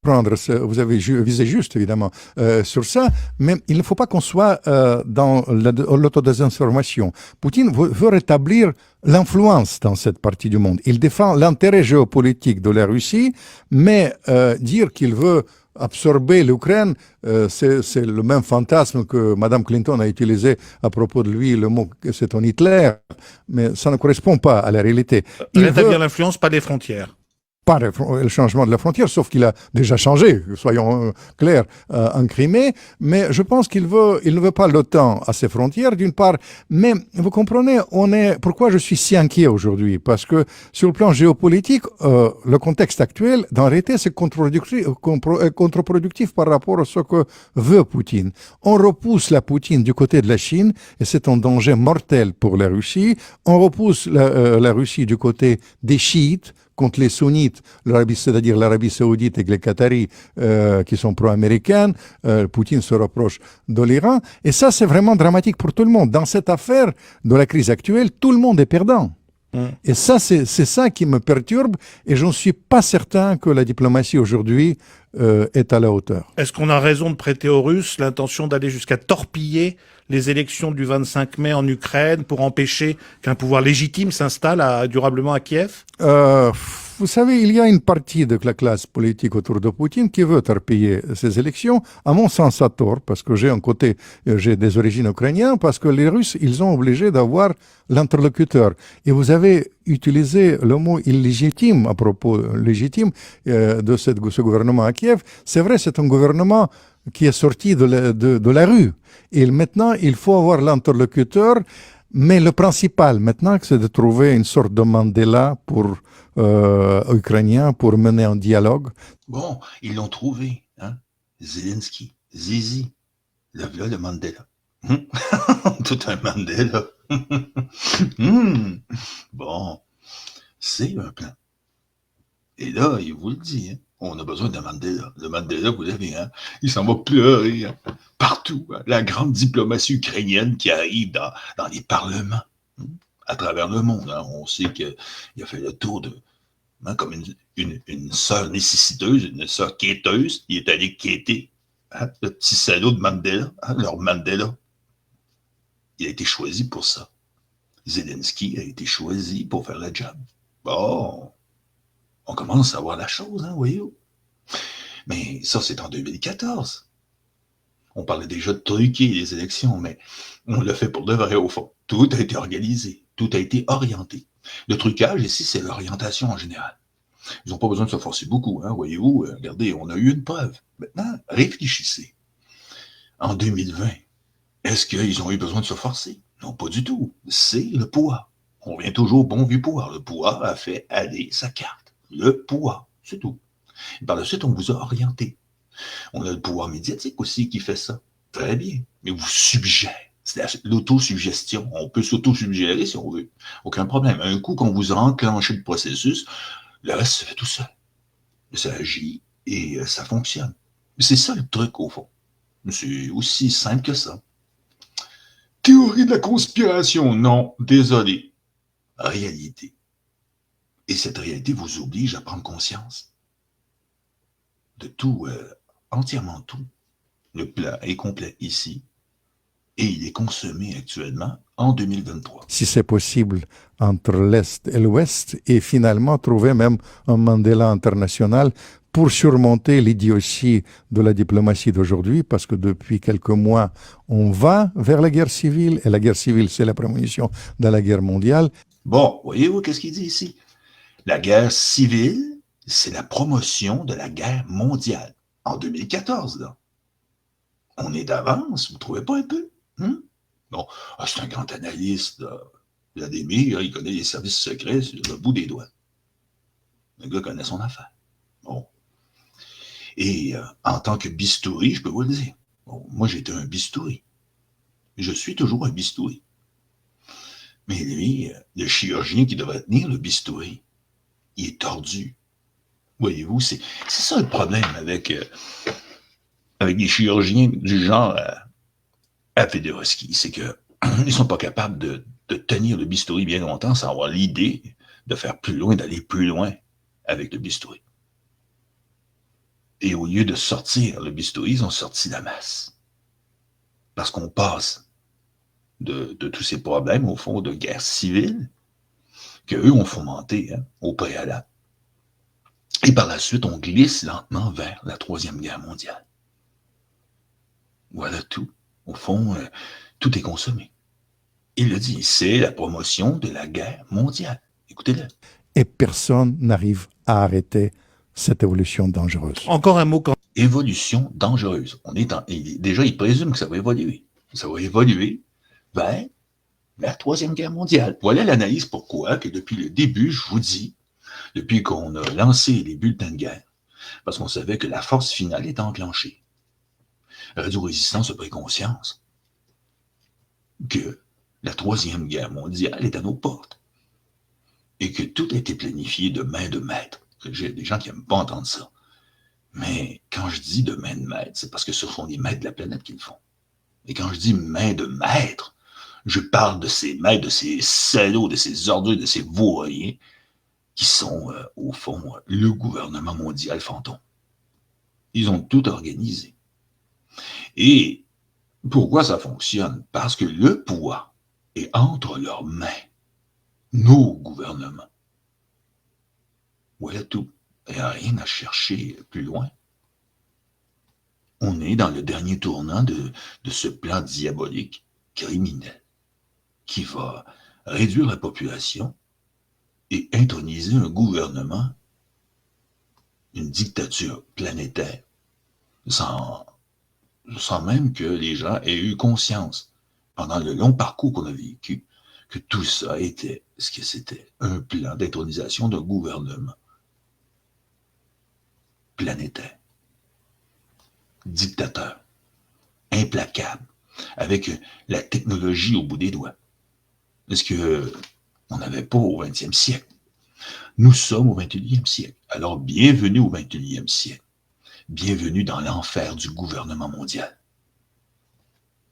prendre, vous avez visé juste évidemment sur ça, mais il ne faut pas qu'on soit dans l'autodésinformation. Poutine veut rétablir l'influence dans cette partie du monde. Il défend l'intérêt géopolitique de la Russie, mais dire qu'il veut absorber l'Ukraine, c'est le même fantasme que Mme Clinton a utilisé à propos de lui, le mot c'est un Hitler, mais ça ne correspond pas à la réalité. Rétablir l'influence, pas les frontières. Pas le changement de la frontière, sauf qu'il a déjà changé, soyons clairs, en Crimée, mais je pense il ne veut pas l'OTAN à ses frontières, d'une part, mais vous comprenez, pourquoi je suis si inquiet aujourd'hui? Parce que sur le plan géopolitique, le contexte actuel, dans la réalité, c'est contre-productif par rapport à ce que veut Poutine. On repousse la Poutine du côté de la Chine, et c'est un danger mortel pour la Russie. On repousse la Russie du côté des chiites, contre les sunnites, c'est-à-dire l'Arabie saoudite et les Qataris qui sont pro-américains. Poutine se rapproche de l'Iran. Et ça, c'est vraiment dramatique pour tout le monde. Dans cette affaire de la crise actuelle, tout le monde est perdant. Et ça, c'est ça qui me perturbe. Et je ne suis pas certain que la diplomatie aujourd'hui est à la hauteur. Est-ce qu'on a raison de prêter aux Russes l'intention d'aller jusqu'à torpiller les élections du 25 mai en Ukraine pour empêcher qu'un pouvoir légitime s'installe durablement à Kiev? Vous savez, il y a une partie de la classe politique autour de Poutine qui veut torpiller ces élections, à mon sens à tort, parce que j'ai des origines ukrainiennes, parce que les Russes, ils ont obligé d'avoir l'interlocuteur. Et vous avez utilisé le mot illégitime à propos légitime de ce gouvernement à Kiev. C'est vrai, c'est un gouvernement qui est sorti de la rue. Et maintenant, il faut avoir l'interlocuteur. Mais le principal maintenant, c'est de trouver une sorte de Mandela pour Ukrainiens pour mener un dialogue. Bon, ils l'ont trouvé, hein? Zelensky, Zizi, le Mandela. Tout un Mandela. Bon, c'est un plan. Et là, il vous le dit, hein? On a besoin d'un Mandela. Le Mandela, vous l'avez, hein? Il s'en va pleurer, hein? Partout. Hein? La grande diplomatie ukrainienne qui arrive dans les parlements, à travers le monde. Hein? On sait qu'il a fait le tour comme une sœur nécessiteuse, une sœur quêteuse. Il est allé quêter, hein? Le petit salaud de Mandela, hein? Leur Mandela. Il a été choisi pour ça. Zelensky a été choisi pour faire le job. Bon, on commence à voir la chose, hein, voyez-vous. Mais ça, c'est en 2014. On parlait déjà de truquer les élections, mais on l'a fait pour de vrai au fond. Tout a été organisé, tout a été orienté. Le trucage ici, c'est l'orientation en général. Ils n'ont pas besoin de se forcer beaucoup, hein, voyez-vous. Regardez, on a eu une preuve. Maintenant, réfléchissez. En 2020, est-ce qu'ils ont eu besoin de se forcer? Non, pas du tout. C'est le pouvoir. On revient toujours au bon vieux pouvoir. Le pouvoir a fait aller sa carte. Le pouvoir, c'est tout. Et par la suite, on vous a orienté. On a le pouvoir médiatique aussi qui fait ça. Très bien. Mais vous suggère. C'est l'autosuggestion. On peut s'autosuggérer si on veut. Aucun problème. Un coup qu'on vous a enclenché le processus, le reste se fait tout seul. Ça agit et ça fonctionne. C'est ça le truc, au fond. C'est aussi simple que ça. Théorie de la conspiration, non, désolé. Réalité. Et cette réalité vous oblige à prendre conscience de tout, entièrement tout. Le plat est complet ici et il est consommé actuellement en 2023. Si c'est possible, entre l'Est et l'Ouest, et finalement trouver même un Mandela international pour surmonter l'idiotie de la diplomatie d'aujourd'hui, parce que depuis quelques mois, on va vers la guerre civile, et la guerre civile, c'est la prémonition de la guerre mondiale. Bon, voyez-vous qu'est-ce qu'il dit ici? La guerre civile, c'est la promotion de la guerre mondiale. En 2014, là. On est d'avance, vous ne trouvez pas un peu? Bon, c'est un grand analyste, là. Vladimir, il connaît les services secrets sur le bout des doigts. Le gars connaît son affaire. Bon. Et en tant que bistouri, je peux vous le dire. Bon, moi, j'étais un bistouri. Je suis toujours un bistouri. Mais lui, le chirurgien qui devrait tenir le bistouri, il est tordu. Voyez-vous, c'est ça le problème avec des chirurgiens du genre à Fedorovski, c'est que ils sont pas capables de tenir le bistouri bien longtemps sans avoir l'idée de faire plus loin, d'aller plus loin avec le bistouri. Et au lieu de sortir le bistouri, ils ont sorti la masse. Parce qu'on passe de tous ces problèmes, au fond, de guerre civile, qu'eux ont fomenté au préalable. Et par la suite, on glisse lentement vers la Troisième Guerre mondiale. Voilà tout. Au fond, tout est consommé. Il le dit, c'est la promotion de la guerre mondiale. Écoutez-le. Et personne n'arrive à arrêter cette évolution dangereuse. Encore un mot quand... Évolution dangereuse. Déjà, il présume que ça va évoluer. Ça va évoluer vers la Troisième Guerre mondiale. Voilà l'analyse pourquoi que depuis le début, je vous dis, depuis qu'on a lancé les bulletins de guerre, parce qu'on savait que la force finale est enclenchée. Radio Résistance a pris conscience que la Troisième Guerre mondiale est à nos portes et que tout a été planifié de main de maître. J'ai des gens qui n'aiment pas entendre ça. Mais quand je dis de main de maître, c'est parce que ce sont les maîtres de la planète qui le font. Et quand je dis main de maître, je parle de ces maîtres, de ces salauds, de ces ordures, de ces vauriens qui sont, au fond, le gouvernement mondial fantôme. Ils ont tout organisé. Et pourquoi ça fonctionne? Parce que le pouvoir est entre leurs mains, nos gouvernements. Voilà tout. Il n'y a rien à chercher plus loin. On est dans le dernier tournant de ce plan diabolique, criminel, qui va réduire la population et introniser un gouvernement, une dictature planétaire, sans même que les gens aient eu conscience, pendant le long parcours qu'on a vécu, que tout ça était ce que c'était, un plan d'intronisation d'un gouvernement planétaire, dictateur, implacable, avec la technologie au bout des doigts. Est-ce que on n'avait pas au 20e siècle? Nous sommes au 21e siècle. Alors, bienvenue au 21e siècle. Bienvenue dans l'enfer du gouvernement mondial.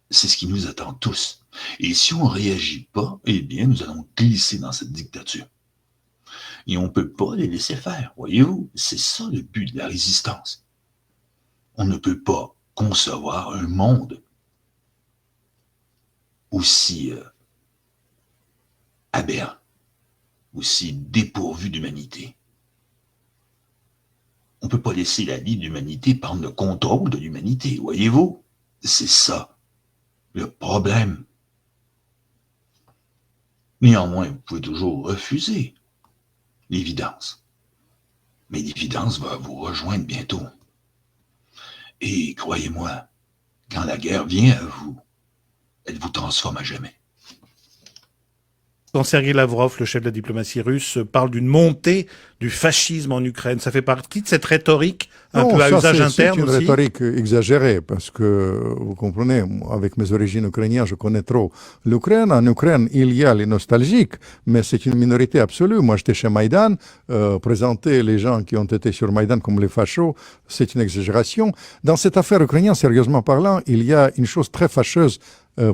C'est ce qui nous attend tous. Et si on ne réagit pas, eh bien, nous allons glisser dans cette dictature. Et on ne peut pas les laisser faire, voyez-vous. C'est ça le but de la résistance. On ne peut pas concevoir un monde aussi aberrant, aussi dépourvu d'humanité. On ne peut pas laisser la vie de l'humanité prendre le contrôle de l'humanité, voyez-vous. C'est ça, le problème. Néanmoins, vous pouvez toujours refuser l'évidence. Mais l'évidence va vous rejoindre bientôt. Et croyez-moi, quand la guerre vient à vous, elle vous transforme à jamais. Quand Sergei Lavrov, le chef de la diplomatie russe, parle d'une montée du fascisme en Ukraine, ça fait partie de cette rhétorique un peu à usage interne c'est une aussi. rhétorique exagérée parce que, vous comprenez, moi, avec mes origines ukrainiennes, je connais trop l'Ukraine. En Ukraine, il y a les nostalgiques, mais c'est une minorité absolue. Moi, j'étais chez Maïdan, présenter les gens qui ont été sur Maïdan comme les fachos, c'est une exagération. Dans cette affaire ukrainienne, sérieusement parlant, il y a une chose très fâcheuse.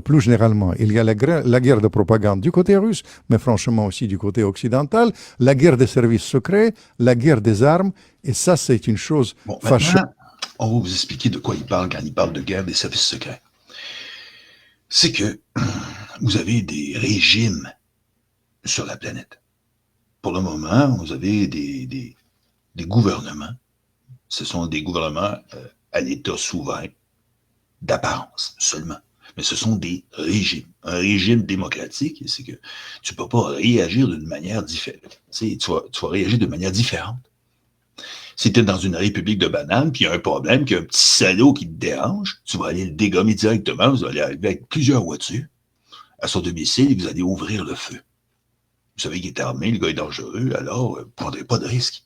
Plus généralement, il y a la guerre de propagande du côté russe, mais franchement aussi du côté occidental, la guerre des services secrets, la guerre des armes, et ça, c'est une chose fâcheuse. Maintenant, on va vous expliquer de quoi il parle quand il parle de guerre des services secrets. C'est que vous avez des régimes sur la planète. Pour le moment, vous avez des gouvernements. Ce sont des gouvernements à l'État souverain, d'apparence seulement. Mais ce sont des régimes. Un régime démocratique, c'est que tu ne peux pas réagir d'une manière différente. Tu vas réagir de manière différente. Si tu es dans une république de bananes, puis il y a un problème, qu'il y a un petit salaud qui te dérange, tu vas aller le dégommer directement, vous allez arriver avec plusieurs voitures à son domicile et vous allez ouvrir le feu. Vous savez qu'il est armé, le gars est dangereux, alors vous ne prendrez pas de risque.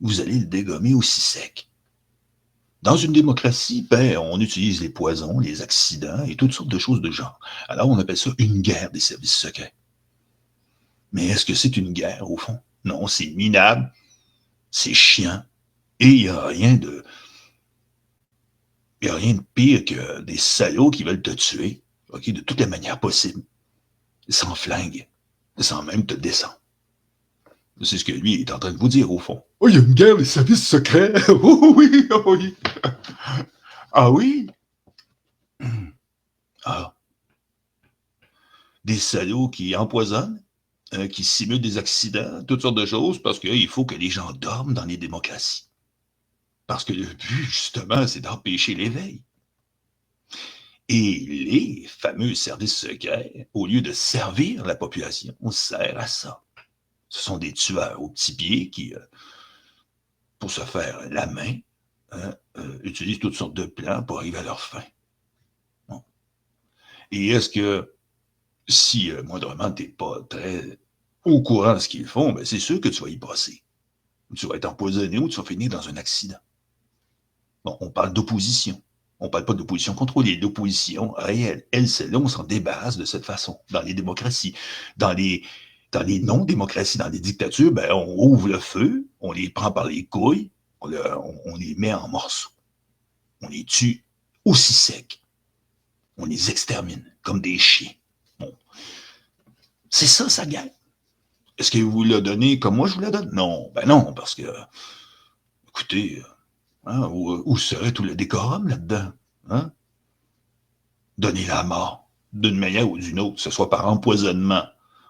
Vous allez le dégommer aussi sec. Dans une démocratie, on utilise les poisons, les accidents et toutes sortes de choses de genre. Alors, on appelle ça une guerre des services secrets. Mais est-ce que c'est une guerre, au fond? Non, c'est minable, c'est chiant, et il n'y a rien de pire que des salauds qui veulent te tuer, de toutes les manières possibles, sans flingue, sans même te descendre. C'est ce que lui est en train de vous dire, au fond. Oh, il y a une guerre des services secrets. Oh oui, oh oui. Ah oui? Ah. Des salauds qui empoisonnent, qui simulent des accidents, toutes sortes de choses, parce qu'il faut que les gens dorment dans les démocraties. Parce que le but, justement, c'est d'empêcher l'éveil. Et les fameux services secrets, au lieu de servir la population, on sert à ça. Ce sont des tueurs aux petits pieds qui, pour se faire la main, utilisent toutes sortes de plans pour arriver à leur fin. Bon. Et est-ce que, si moindrement tu n'es pas très au courant de ce qu'ils font, ben c'est sûr que tu vas y passer. Tu vas être empoisonné ou tu vas finir dans un accident. Bon, on parle d'opposition. On ne parle pas d'opposition contrôlée, d'opposition réelle. Celle-là, on s'en débarrasse de cette façon, dans les démocraties. Dans les non-démocraties, dans les dictatures, on ouvre le feu, on les prend par les couilles, on les met en morceaux. On les tue aussi secs. On les extermine comme des chiens. Bon. C'est ça, sa guerre. Est-ce qu'il vous l'a donné comme moi je vous la donne? Non, non, parce que, écoutez, où serait tout le décorum là-dedans? Hein? Donner la mort, d'une manière ou d'une autre, que ce soit par empoisonnement,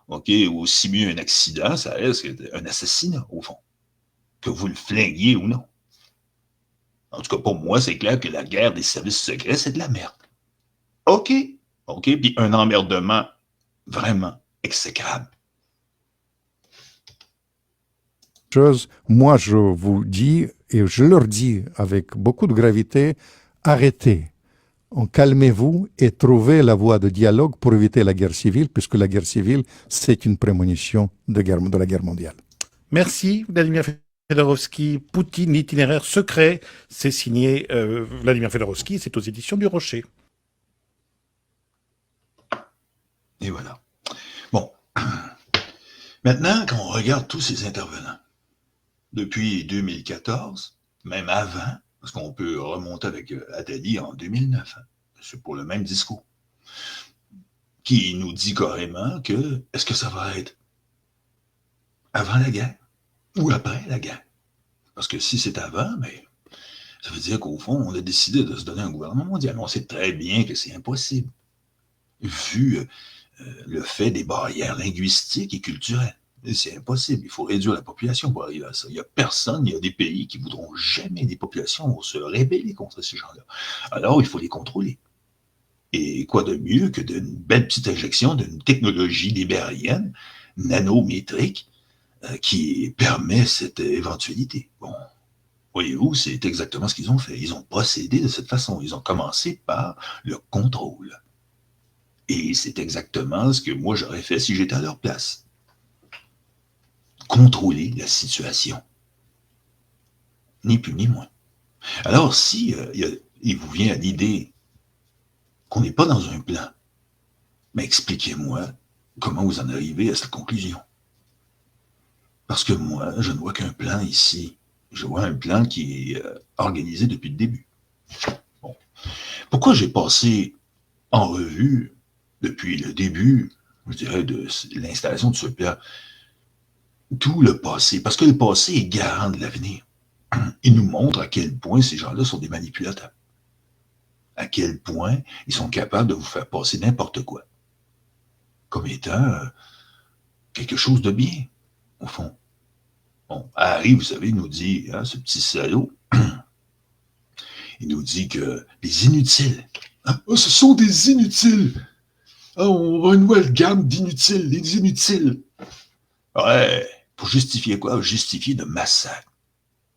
ou simuler un accident, ça reste un assassinat, au fond. Que vous le flinguiez ou non. En tout cas, pour moi, c'est clair que la guerre des services secrets, c'est de la merde. OK, puis un emmerdement vraiment exécrable. Moi, je vous dis, et je leur dis avec beaucoup de gravité, arrêtez. Calmez-vous et trouvez la voie de dialogue pour éviter la guerre civile, puisque la guerre civile, c'est une prémonition de la guerre mondiale. Merci, Vladimir Fedorovski. Poutine, l'itinéraire secret. C'est signé Vladimir Fedorovski, c'est aux éditions du Rocher. Et voilà. Bon. Maintenant, quand on regarde tous ces intervenants, depuis 2014, même avant, parce qu'on peut remonter avec Attali en 2009, c'est pour le même discours, qui nous dit carrément que, est-ce que ça va être avant la guerre ou après la guerre? Parce que si c'est avant, ça veut dire qu'au fond, on a décidé de se donner un gouvernement mondial. On sait très bien que c'est impossible, vu le fait des barrières linguistiques et culturelles. C'est impossible. Il faut réduire la population pour arriver à ça. Il n'y a personne, il y a des pays qui ne voudront jamais des populations se rébeller contre ces gens-là. Alors, il faut les contrôler. Et quoi de mieux que d'une belle petite injection d'une technologie libérienne, nanométrique, qui permet cette éventualité. Bon, Voyez-vous, c'est exactement ce qu'ils ont fait. Ils ont procédé de cette façon. Ils ont commencé par le contrôle. Et c'est exactement ce que moi j'aurais fait si j'étais à leur place. Contrôler la situation. Ni plus ni moins. Alors, si il vous vient à l'idée qu'on n'est pas dans un plan, mais expliquez-moi comment vous en arrivez à cette conclusion. Parce que moi, je ne vois qu'un plan ici. Je vois un plan qui est organisé depuis le début. Bon. Pourquoi j'ai passé en revue, depuis le début, je dirais, de l'installation de ce plan, tout le passé? Parce que le passé est garant de l'avenir. Il nous montre à quel point ces gens-là sont des manipulateurs. À quel point ils sont capables de vous faire passer n'importe quoi comme étant quelque chose de bien, au fond. Bon, Harry, vous savez, nous dit, hein, ce petit salaud, il nous dit que les inutiles, hein, oh, ce sont des inutiles. Oh, on va une nouvelle gamme d'inutiles, les inutiles. Ouais, pour justifier quoi? Justifier de massacre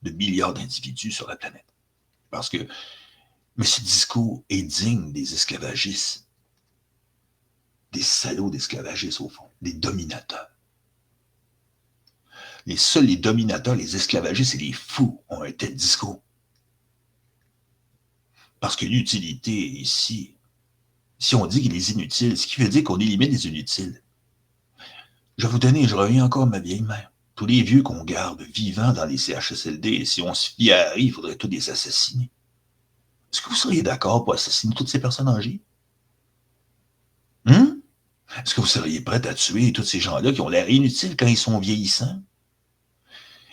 de milliards d'individus sur la planète. Parce que, mais ce discours est digne des esclavagistes, des salauds d'esclavagistes au fond, des dominateurs. Seuls les dominateurs, les esclavagistes et les fous ont un tel discours. Parce que l'utilité ici, si on dit qu'il est inutile, ce qui veut dire qu'on élimine les inutiles. Je vais vous donner, je reviens encore à ma vieille mère. Tous les vieux qu'on garde vivants dans les CHSLD, si on se fie à Harry, il faudrait tous les assassiner. Est-ce que vous seriez d'accord pour assassiner toutes ces personnes âgées? Est-ce que vous seriez prêt à tuer tous ces gens-là qui ont l'air inutiles quand ils sont vieillissants?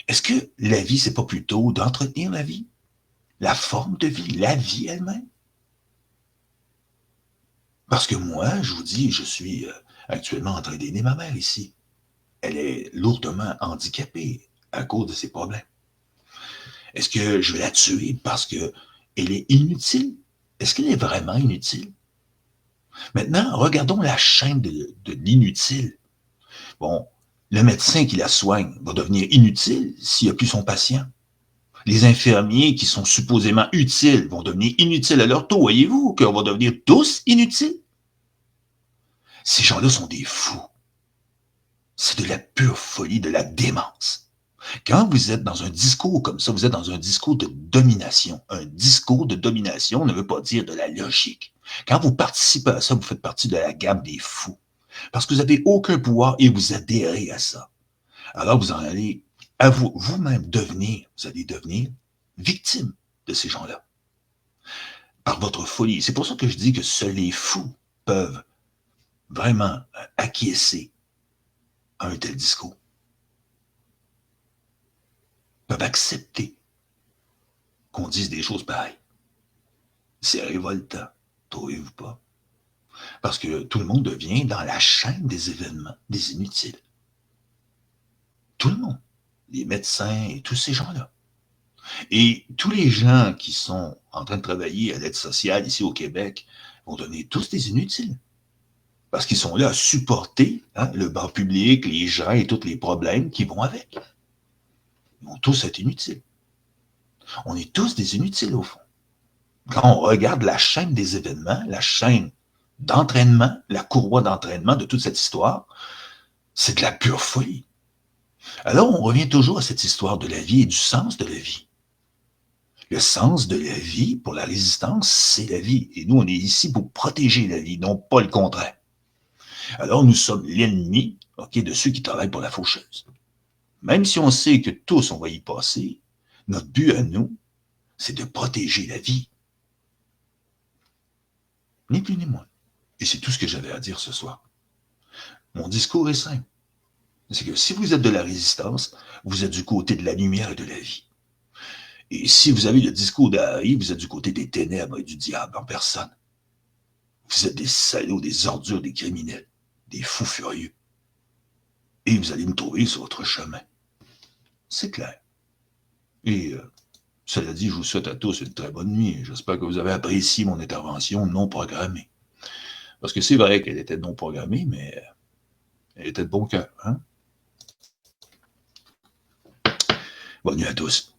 Est-ce que la vie, c'est pas plutôt d'entretenir la vie? La forme de vie, la vie elle-même? Parce que moi, je vous dis, je suis actuellement en train d'aider ma mère ici. Elle est lourdement handicapée à cause de ses problèmes. Est-ce que je vais la tuer parce qu'elle est inutile? Est-ce qu'elle est vraiment inutile? Maintenant, regardons la chaîne de l'inutile. Bon, le médecin qui la soigne va devenir inutile s'il n'y a plus son patient. Les infirmiers qui sont supposément utiles vont devenir inutiles à leur tour. Voyez-vous qu'on va devenir tous inutiles? Ces gens-là sont des fous. C'est de la pure folie, de la démence. Quand vous êtes dans un discours comme ça, vous êtes dans un discours de domination. Un discours de domination ne veut pas dire de la logique. Quand vous participez à ça, vous faites partie de la gamme des fous. Parce que vous n'avez aucun pouvoir et vous adhérez à ça. Alors vous en allez à vous-même vous allez devenir victime de ces gens-là. Par votre folie. C'est pour ça que je dis que seuls les fous peuvent vraiment acquiescer à un tel discours. Peuvent accepter qu'on dise des choses pareilles. C'est révoltant, trouvez-vous pas? Parce que tout le monde devient dans la chaîne des événements, des inutiles. Tout le monde. Les médecins et tous ces gens-là. Et tous les gens qui sont en train de travailler à l'aide sociale ici au Québec vont devenir tous des inutiles. Parce qu'ils sont là à supporter le banc public, les gens et tous les problèmes qui vont avec. Ils vont tous être inutiles. On est tous des inutiles au fond. Quand on regarde la chaîne des événements, la chaîne d'entraînement, la courroie d'entraînement de toute cette histoire, c'est de la pure folie. Alors, on revient toujours à cette histoire de la vie et du sens de la vie. Le sens de la vie pour la résistance, c'est la vie. Et nous, on est ici pour protéger la vie, non pas le contraire. Alors, nous sommes l'ennemi de ceux qui travaillent pour la faucheuse. Même si on sait que tous, on va y passer, notre but à nous, c'est de protéger la vie. Ni plus ni moins. Et c'est tout ce que j'avais à dire ce soir. Mon discours est simple. C'est que si vous êtes de la résistance, vous êtes du côté de la lumière et de la vie. Et si vous avez le discours d'Harry, vous êtes du côté des ténèbres et du diable en personne. Vous êtes des salauds, des ordures, des criminels, des fous furieux. Et vous allez me trouver sur votre chemin. C'est clair. Et cela dit, je vous souhaite à tous une très bonne nuit. J'espère que vous avez apprécié mon intervention non programmée. Parce que c'est vrai qu'elle était non programmée, mais elle était de bon cœur. Bonne nuit à tous.